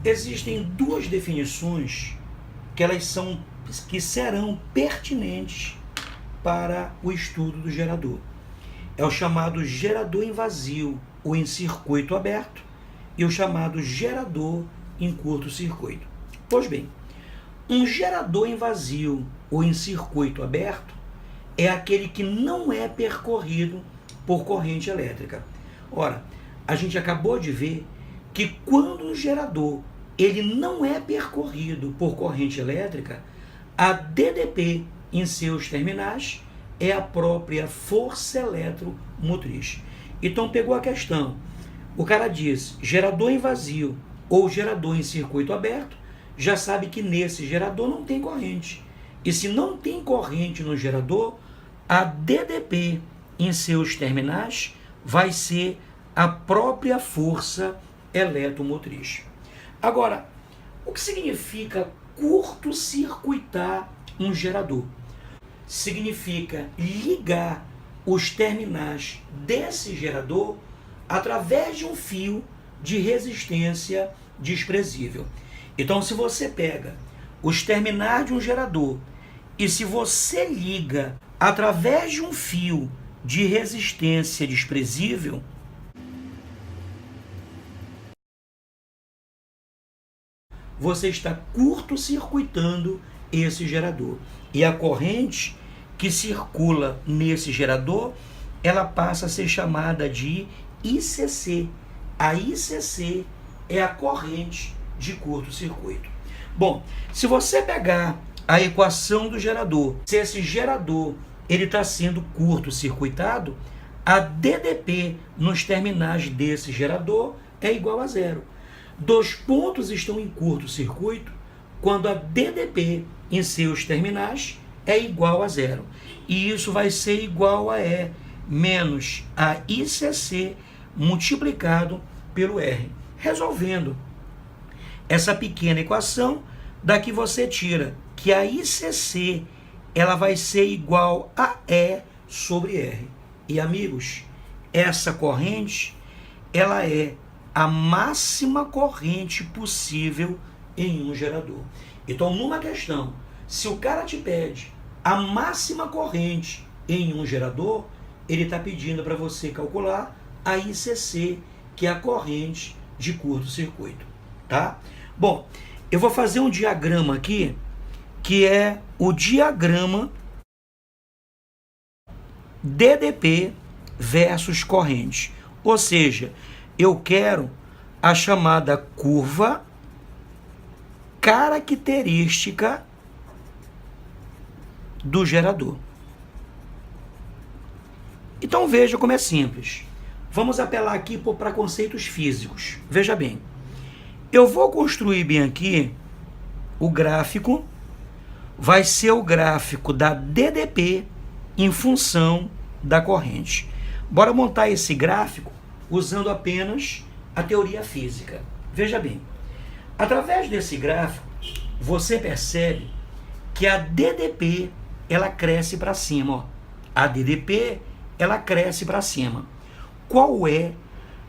existem duas definições que serão pertinentes para o estudo do gerador. É o chamado gerador em vazio ou em circuito aberto e o chamado gerador em curto-circuito. Pois bem, um gerador em vazio ou em circuito aberto é aquele que não é percorrido por corrente elétrica. Ora, a gente acabou de ver que quando o gerador ele não é percorrido por corrente elétrica, a DDP em seus terminais é a própria força eletromotriz. Então pegou a questão. O cara diz gerador em vazio ou gerador em circuito aberto, já sabe que nesse gerador não tem corrente. E se não tem corrente no gerador, a DDP em seus terminais vai ser a própria força eletromotriz. Agora, o que significa curto-circuitar um gerador? Significa ligar os terminais desse gerador através de um fio de resistência desprezível. Então, se você pega os terminais de um gerador e se você liga através de um fio de resistência desprezível, você está curto-circuitando esse gerador. E a corrente que circula nesse gerador, ela passa a ser chamada de ICC. A ICC é a corrente de curto-circuito. Bom, se você pegar a equação do gerador, se esse gerador ele está sendo curto-circuitado, a DDP nos terminais desse gerador é igual a zero. Dois pontos estão em curto-circuito quando a DDP em seus terminais é igual a zero. E isso vai ser igual a E menos a ICC multiplicado pelo R. Resolvendo essa pequena equação, daqui você tira que a ICC ela vai ser igual a E sobre R. E amigos, essa corrente ela é a máxima corrente possível em um gerador. Então, numa questão, se o cara te pede a máxima corrente em um gerador, ele está pedindo para você calcular a ICC, que é a corrente de curto-circuito, tá? Bom, eu vou fazer um diagrama aqui, que é o diagrama DDP versus corrente. Ou seja, eu quero a chamada curva característica do gerador. Então veja como é simples. Vamos apelar aqui para conceitos físicos. Veja bem, eu vou construir bem aqui o gráfico, vai ser o gráfico da DDP em função da corrente. Bora montar esse gráfico usando apenas a teoria física. Veja bem, através desse gráfico, você percebe que a DDP ela cresce para cima. Ó. A DDP ela cresce para cima. Qual é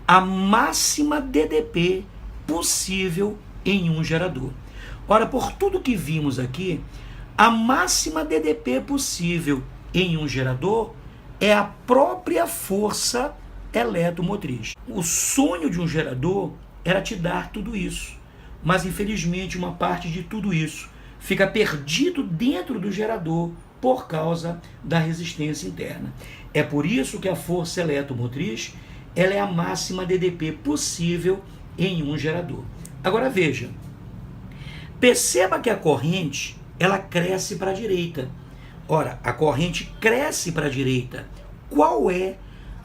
a máxima DDP possível em um gerador? Ora, por tudo que vimos aqui, a máxima DDP possível em um gerador é a própria força eletromotriz. O sonho de um gerador era te dar tudo isso, mas infelizmente uma parte de tudo isso fica perdido dentro do gerador por causa da resistência interna. É por isso que a força eletromotriz ela é a máxima DDP possível em um gerador. Agora veja, perceba que a corrente ela cresce para a direita. Ora, a corrente cresce para a direita. Qual é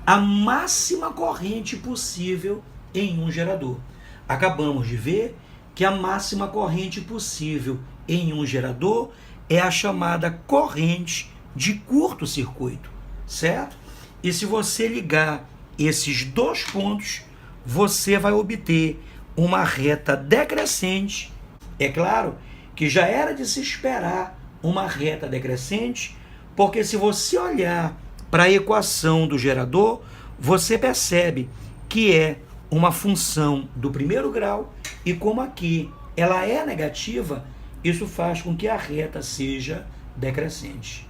a máxima corrente possível em um gerador? Acabamos de ver que a máxima corrente possível em um gerador é a chamada corrente de curto-circuito, certo? E se você ligar esses dois pontos, você vai obter uma reta decrescente. É claro que já era de se esperar uma reta decrescente, porque se você olhar para a equação do gerador, você percebe que é uma função do primeiro grau E como aqui ela é negativa, isso faz com que a reta seja decrescente.